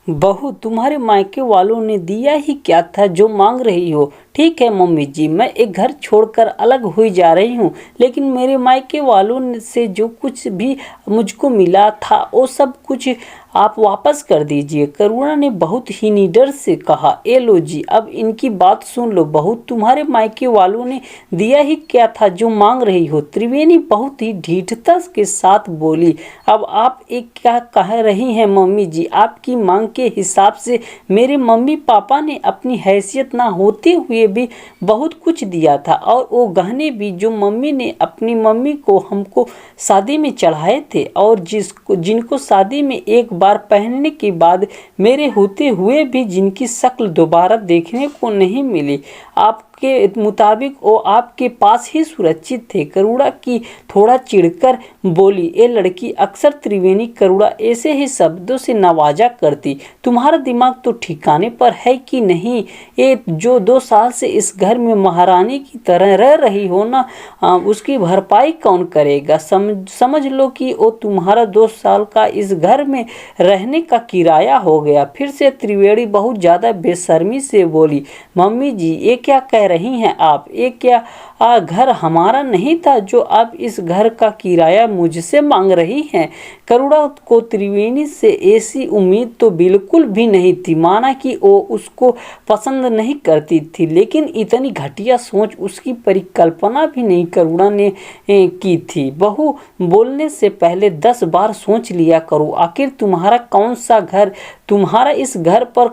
बहू, तुम्हारे मायके वालों ने दिया ही क्या था जो मांग रही हो। ठीक है मम्मी जी, मैं एक घर छोड़कर अलग हुई जा रही हूँ, लेकिन मेरे मायके वालों से जो कुछ भी मुझको मिला था वो सब कुछ आप वापस कर दीजिए। करुणा ने बहुत ही निडर से कहा। ए लो जी, अब इनकी बात सुन लो बहू, तुम्हारे मायके वालों ने दिया ही क्या था जो मांग रही हो। त्रिवेणी बहुत ही ढीठता के साथ बोली। अब आप एक क्या कह रही हैं मम्मी जी, आपकी मांग के हिसाब से मेरे मम्मी पापा ने अपनी हैसियत ना होते हुए भी बहुत कुछ दिया था, और वो गहने भी जो मम्मी ने अपनी मम्मी को हमको शादी में चढ़ाए थे, और जिनको शादी में एक बार पहनने के बाद मेरे होते हुए भी जिनकी शक्ल दोबारा देखने को नहीं मिली, आपके मुताबिक वो आपके पास ही सुरक्षित थे। करुणा की थोड़ा चिढ़कर बोली। ये लड़की अक्सर त्रिवेणी करुणा ऐसे ही शब्दों से नवाजा करती। तुम्हारा दिमाग तो ठिकाने पर है कि नहीं। ये जो 2 साल से इस घर में महारानी की तरह रह रही हो ना, उसकी भरपाई कौन करेगा। समझ लो कि वो तुम्हारा 2 साल का इस घर में रहने का किराया हो गया। फिर से त्रिवेणी बहुत ज़्यादा बेशर्मी से बोली। मम्मी जी, ये क्या कह रही हैं आप। ये क्या घर हमारा नहीं था जो आप इस घर का किराया मुझसे मांग रही हैं। करुणा को त्रिवेणी से ऐसी उम्मीद तो बिल्कुल भी नहीं थी। माना कि वो उसको पसंद नहीं करती थी, लेकिन इतनी घटिया सोच उसकी परिकल्पना भी नहीं करुणा ने की थी। बहू, बोलने से पहले 10 बार सोच लिया करो। आखिर तुम्हारा कौन सा घर, तुम्हारा इस घर पर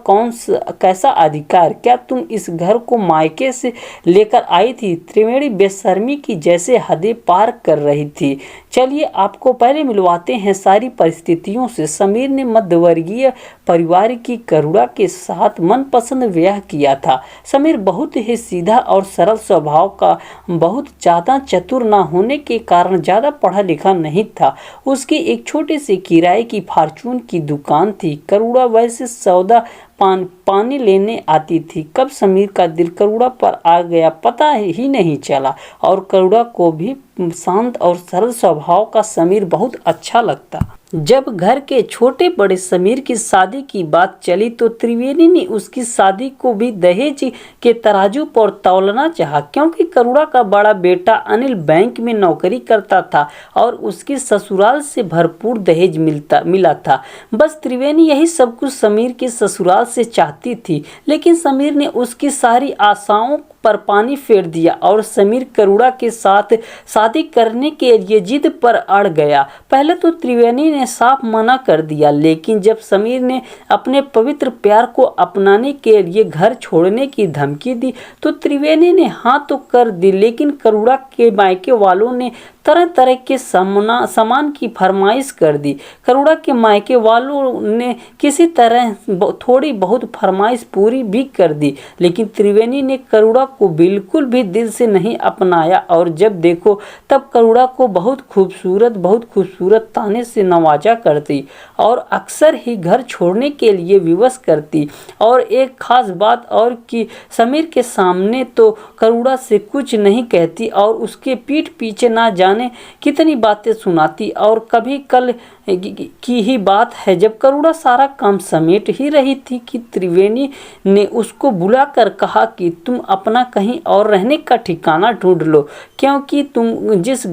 कैसा अधिकार। क्या तुम इस घर को मायके से लेकर आई थी। त्रिवेणी बेशर्मी की जैसे हदें पार कर रही थी। चलिए आपको पहले मिलवाते हैं सारी परिस्थितियों से। समीर ने मध्यवर्गीय परिवार की करुणा के साथ मनपसंद ब्याह किया था। समीर बहुत ही सीधा और सरल स्वभाव का, बहुत ज़्यादा चतुर न होने के कारण ज़्यादा पढ़ा लिखा नहीं था। उसकी एक छोटी सी किराए की फार्चून की दुकान थी। करुणा वैसे सौदा पानी लेने आती थी। कब समीर का दिल करुणा पर आ गया पता ही नहीं चला, और करुणा को भी शांत और सरल स्वभाव का समीर बहुत अच्छा लगता। जब घर के छोटे बड़े समीर की शादी की बात चली तो त्रिवेणी ने उसकी शादी को भी दहेज के तराजू पर तौलना चाहा, क्योंकि करुणा का बड़ा बेटा अनिल बैंक में नौकरी करता था और उसकी ससुराल से भरपूर दहेज मिला था। बस त्रिवेणी यही सब कुछ समीर के ससुराल से चाहती थी, लेकिन समीर ने उसकी सारी आशाओं पर पानी फेर दिया और समीर करुणा के साथ शादी करने के लिए जिद पर अड़ गया। पहले तो त्रिवेणी ने साफ मना कर दिया, लेकिन जब समीर ने अपने पवित्र प्यार को अपनाने के लिए घर छोड़ने की धमकी दी तो त्रिवेणी ने हाँ तो कर दी, लेकिन करुणा के मायके वालों ने तरह तरह के सामान की फरमाइश कर दी। करुणा के मायके वालों ने किसी तरह थोड़ी बहुत फरमाइश पूरी भी कर दी, लेकिन त्रिवेणी ने करुणा को बिल्कुल भी दिल से नहीं अपनाया, और जब देखो तब करुणा को बहुत खूबसूरत ताने से नवाजा करती और अक्सर ही घर छोड़ने के लिए विवश करती। और एक खास बात और कि समीर के सामने तो करुणा से कुछ नहीं कहती और उसके पीठ पीछे ना जाने कितनी बातें सुनाती। और कभी कल की ही बात है जब करुणा सारा काम समेट ही रही थी कि त्रिवेणी ने उसको बुलाकर कहा कि तुम अपना कहीं और रहने का ठिकाना ढूंढ लो, क्योंकि तुम जिस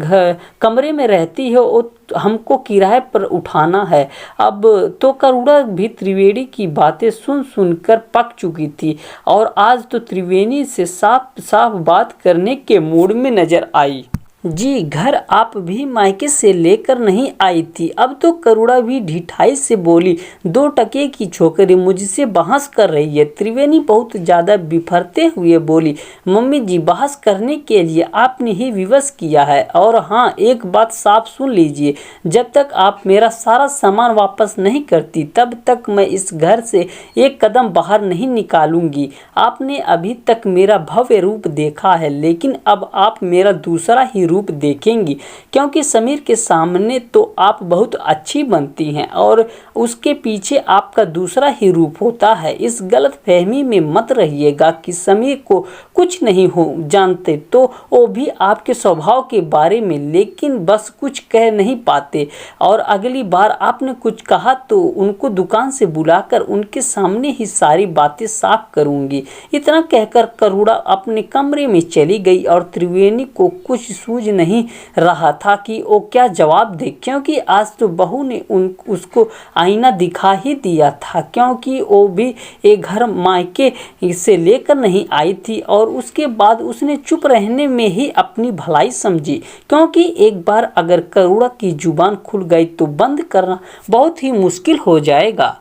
कमरे में रहती हो वो हमको किराए पर उठाना है। अब तो करुणा भी त्रिवेणी की बातें सुन सुनकर पक चुकी थी और आज तो त्रिवेणी से साफ साफ बात करने के मूड में नजर आई। जी, घर आप भी मायके से लेकर नहीं आई थी। अब तो करुणा भी ढिठाई से बोली। 2 टके की छोकरी मुझसे बहस कर रही है। त्रिवेणी बहुत ज़्यादा बिफरते हुए बोली। मम्मी जी, बहस करने के लिए आपने ही विवश किया है। और हाँ, एक बात साफ सुन लीजिए, जब तक आप मेरा सारा सामान वापस नहीं करती तब तक मैं इस घर से एक कदम बाहर नहीं निकालूंगी। आपने अभी तक मेरा भव्य रूप देखा है, लेकिन अब आप मेरा दूसरा ही रूप रूप देखेंगी, क्योंकि समीर के सामने तो आप बहुत अच्छी बनती हैं और उसके पीछे आपका दूसरा ही रूप होता है। इस गलतफहमी में मत रहिएगा कि समीर को कुछ नहीं हो जानते तो वो भी आपके स्वभाव के बारे में, लेकिन बस कुछ कह नहीं पाते। और अगली बार आपने कुछ कहा तो उनको दुकान से बुलाकर उनके सामने ही सारी बातें साफ करूंगी। इतना कहकर करुणा अपने कमरे में चली गई और त्रिवेणी को कुछ सूझ नहीं रहा था कि वो क्या जवाब दे, क्योंकि आज तो बहू ने उसको आईना दिखा ही दिया था, क्योंकि वो भी एक घर मायके से लेकर नहीं आई थी। और उसके बाद उसने चुप रहने में ही अपनी भलाई समझी, क्योंकि एक बार अगर करुणा की जुबान खुल गई तो बंद करना बहुत ही मुश्किल हो जाएगा।